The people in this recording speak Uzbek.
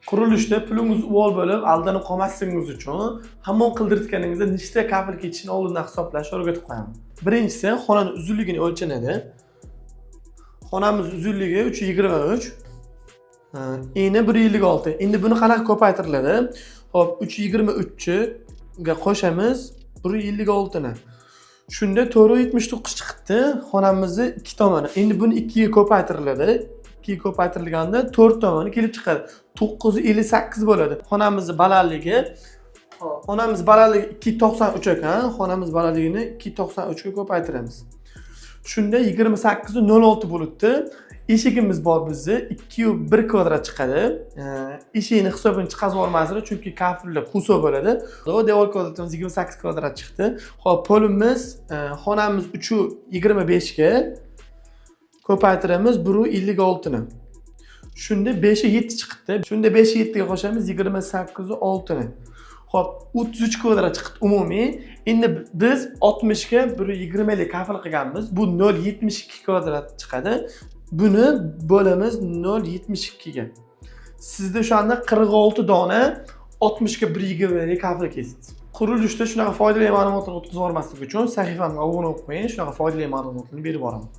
Qurilishda pulingiz uvol bo'lib, aldanib qolmasligingiz uchun hamon qildirtganingizda nechta kafil ketishini oldindan hisoblashni o'rgatib qo'yamiz. Birinchisi, xonaning uzunligini o'lchanadi. Xonamiz uzunligi 323, eni 156. Endi buni qanaqa ko'paytiriladi? Xo'p, 323 ga qo'shamiz 156 ni. Shunda 479 chiqdi xonamizning ikki tomoni. Endi buni 2 ga ko'paytiriladi. 2 ga ko'paytirilganda 4 tomoni kelib chiqadi. 958 bo'ladi. Xonamizning balandligi 293 ekan. Xonamiz balandligini 293 ga ko'paytiramiz. Shunda 28 ni 06 bo'libdi. Eshigimiz bor bizni 2.1 kvadrat chiqadi. Eshikning hisobini chiqazib olmasdan, chunki kafillar quso bo'ladi. Devor kvadratimiz 28 kvadrat chiqdi. Xo'p, polimiz xonamiz 3.25 ga ko'paytiramiz 1.56 ni. Shunda 5 7 chiqdi. Shunda 5 7 ga qo'shamiz 28 6 ni. Xo'p, 33 kvadrat chiqdi umumiy. Endi biz 60 ga 1.20 lik kafil qilganmiz. Bu 0.72 kvadrat chiqadi. Buni bo'lamiz 0.72 ga. Sizda o'sha anda 46 dona 60 ga 1.20 lik kafil ketdi. Qurilishda shunaqa foydali ma'lumotlarni o'tkazib yubormaslik uchun sahifamga obuna bo'lib qo'ying. Shunaqa foydali ma'lumotlarni berib boraman.